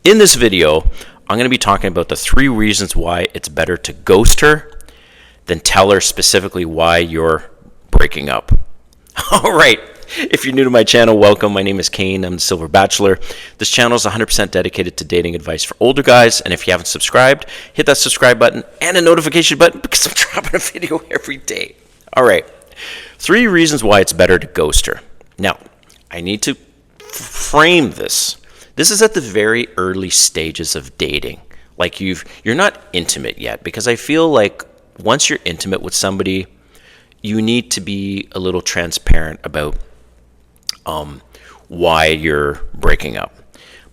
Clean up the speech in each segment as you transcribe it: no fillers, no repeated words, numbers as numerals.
In this video, I'm going to be talking about the 3 reasons why it's better to ghost her than tell her specifically why you're breaking up. All right. If you're new to my channel, welcome. My name is Kane. I'm the Silver Bachelor. This channel is 100% dedicated to dating advice for older guys. And if you haven't subscribed, hit that subscribe button and a notification button because I'm dropping a video every day. All right. 3 reasons why it's better to ghost her. Now, I need to frame this. This is at the very early stages of dating. Like you're not intimate yet, because I feel like once you're intimate with somebody, you need to be a little transparent about why you're breaking up.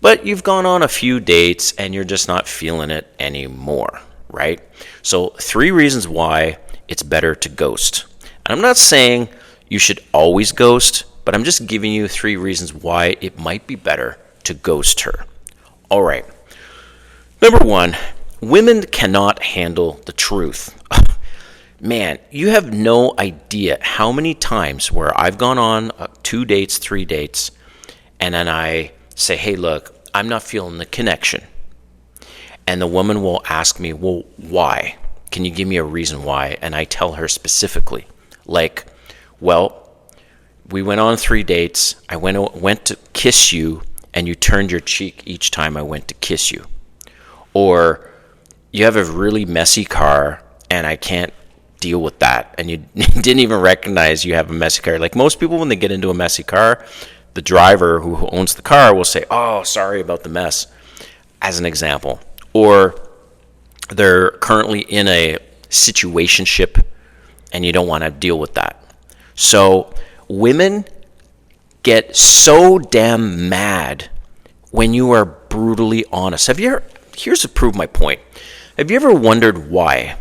But you've gone on a few dates and you're just not feeling it anymore, right? So 3 reasons why it's better to ghost. And I'm not saying you should always ghost, but I'm just giving you 3 reasons why it might be better to ghost her. All right. Number 1, women cannot handle the truth. Man, you have no idea how many times where I've gone on 2 dates, 3 dates, and then I say, hey, look, I'm not feeling the connection. And the woman will ask me, well, why? Can you give me a reason why? And I tell her specifically, like, well, we went on 3 dates. I went to kiss you, and you turned your cheek each time I went to kiss you. Or you have a really messy car, and I can't deal with that, and you didn't even recognize you have a messy car. Like most people, when they get into a messy car, the driver who owns the car will say, oh, sorry about the mess, as an example. Or they're currently in a situationship and you don't want to deal with that. So women get so damn mad when you are brutally honest. Here's to prove my point. Have you ever wondered why?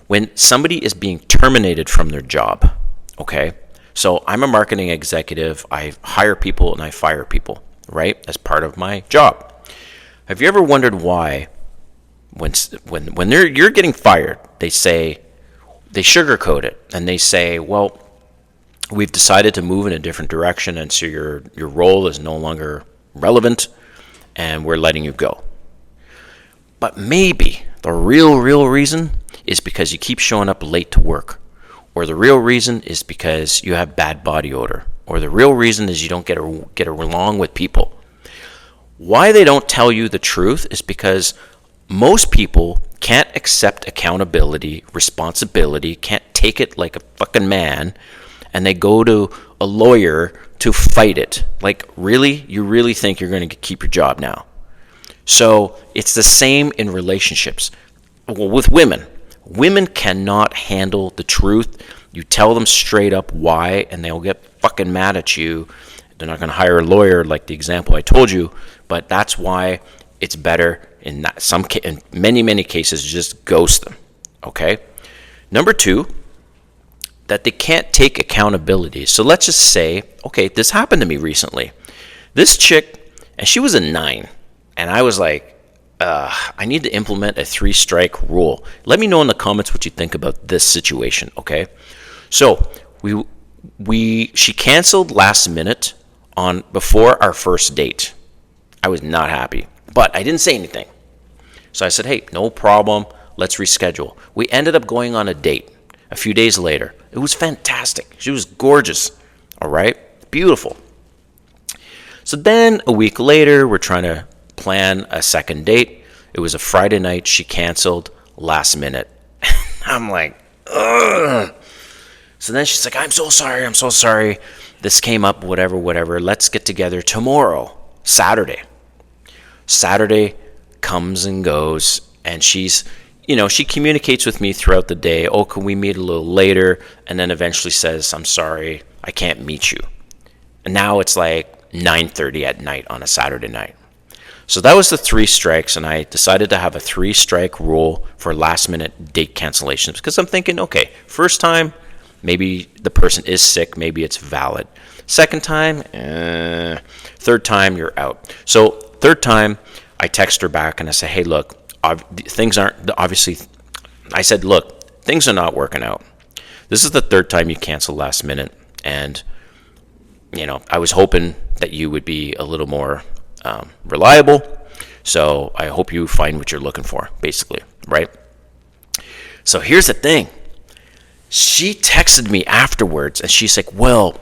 When somebody is being terminated from their job, okay? So I'm a marketing executive. I hire people and I fire people, right? As part of my job. Have you ever wondered why when you're getting fired, they sugarcoat it and they say, well, we've decided to move in a different direction, and so your role is no longer relevant and we're letting you go. But maybe the real reason is because you keep showing up late to work. Or the real reason is because you have bad body odor. Or the real reason is you don't get along with people. Why they don't tell you the truth is because most people can't accept accountability, responsibility, can't take it like a fucking man, and they go to a lawyer to fight it. Like, really? You really think you're going to keep your job now? So it's the same in relationships. Well, with women. Women cannot handle the truth. You tell them straight up why, and they'll get fucking mad at you. They're not going to hire a lawyer like the example I told you, but that's why it's better in many cases just ghost them, okay? Number 2, that they can't take accountability. So let's just say, okay, this happened to me recently. This chick, and she was a 9, and I was like, I need to implement a 3-strike rule. Let me know in the comments what you think about this situation, okay? So she canceled last minute before our first date. I was not happy, but I didn't say anything. So I said, hey, no problem. Let's reschedule. We ended up going on a date a few days later. It was fantastic. She was gorgeous, all right? Beautiful. So then a week later, we're trying to plan a second date. It was a Friday night. She canceled last minute. I'm like, ugh. So then she's like, I'm so sorry. This came up, whatever. Let's get together tomorrow, Saturday. Saturday comes and goes, and she communicates with me throughout the day. Oh, can we meet a little later? And then eventually says, I'm sorry, I can't meet you. And now it's like 9:30 at night on a Saturday night. So that was the 3 strikes, and I decided to have a 3-strike rule for last-minute date cancellations because I'm thinking, okay, first time, maybe the person is sick, maybe it's valid. Second time, third time, you're out. So third time, I text her back and I say, hey, look, things aren't, obviously, I said, look, things are not working out. This is the 3rd time you cancel last minute, and, I was hoping that you would be a little more reliable. So I hope you find what you're looking for, basically, right? So here's the thing. She texted me afterwards, and she's like, well,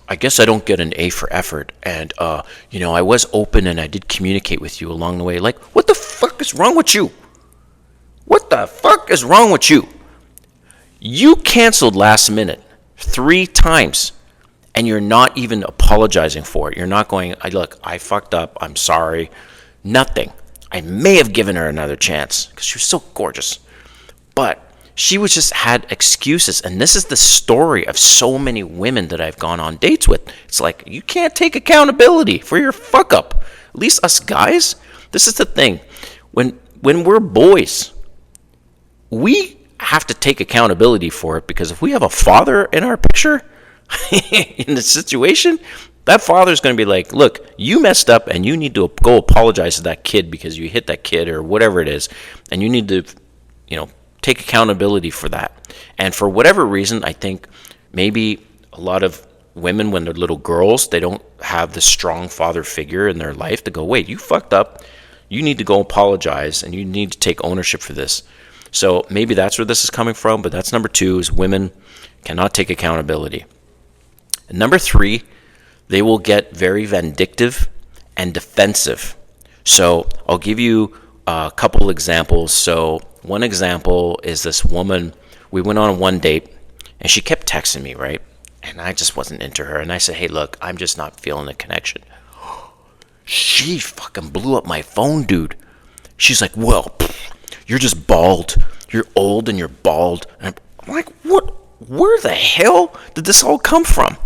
I guess I don't get an A for effort. And, I was open and I did communicate with you along the way. Like, what the fuck is wrong with you? What the fuck is wrong with you? You canceled last minute 3 times, and you're not even apologizing for it. You're not going, look, I fucked up. I'm sorry. Nothing. I may have given her another chance because she was so gorgeous. But she was just had excuses. And this is the story of so many women that I've gone on dates with. It's like, you can't take accountability for your fuck up. At least us guys, this is the thing. When we're boys, we have to take accountability for it, because if we have a father in our picture in the situation, that father's going to be like, look, you messed up and you need to go apologize to that kid because you hit that kid or whatever it is. And you need to, take accountability for that. And for whatever reason, I think maybe a lot of women, when they're little girls, they don't have the strong father figure in their life to go, wait, you fucked up. You need to go apologize and you need to take ownership for this. So maybe that's where this is coming from, but that's number 2, is women cannot take accountability. And number 3, they will get very vindictive and defensive. So I'll give you a couple examples. So one example is this woman. We went on one date and she kept texting me, right? And I just wasn't into her. And I said, hey, look, I'm just not feeling the connection. She fucking blew up my phone, dude. She's like, well, you're just bald. You're old and you're bald. And I'm like, what? Where the hell did this all come from?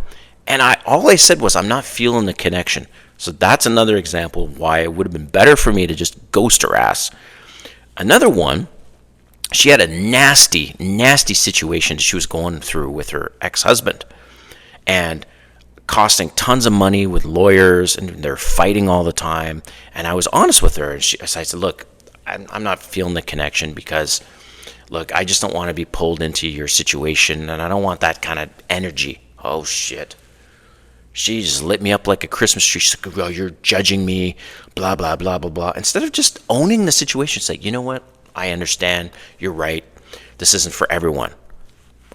And all I said was, I'm not feeling the connection. So that's another example of why it would have been better for me to just ghost her ass. Another one, she had a nasty, nasty situation she was going through with her ex-husband. And costing tons of money with lawyers, and they're fighting all the time. And I was honest with her. And I said, look, I'm not feeling the connection because, look, I just don't want to be pulled into your situation, and I don't want that kind of energy. Oh, shit. She just lit me up like a Christmas tree. She's like, well, you're judging me, blah, blah, blah, blah, blah. Instead of just owning the situation, it's like, you know what? I understand. You're right. This isn't for everyone.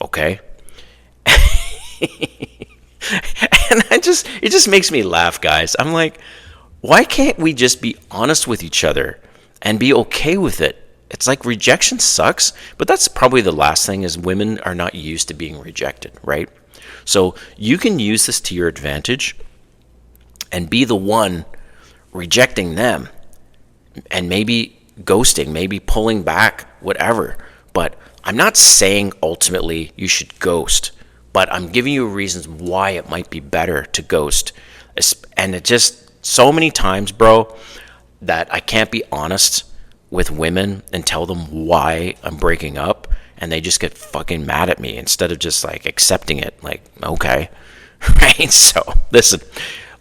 Okay? And it just makes me laugh, guys. I'm like, why can't we just be honest with each other and be okay with it? It's like rejection sucks, but that's probably the last thing, is women are not used to being rejected, right? So you can use this to your advantage and be the one rejecting them and maybe ghosting, maybe pulling back, whatever. But I'm not saying ultimately you should ghost, but I'm giving you reasons why it might be better to ghost. And it just, so many times, bro, that I can't be honest with women and tell them why I'm breaking up, and they just get fucking mad at me instead of just like accepting it. Like, okay, right? So listen,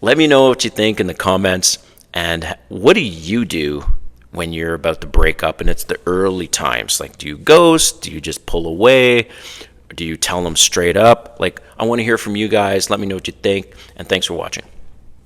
let me know what you think in the comments, and what do you do when you're about to break up and it's the early times? Like, do you ghost? Do you just pull away? Or do you tell them straight up? Like, I want to hear from you guys. Let me know what you think, and thanks for watching.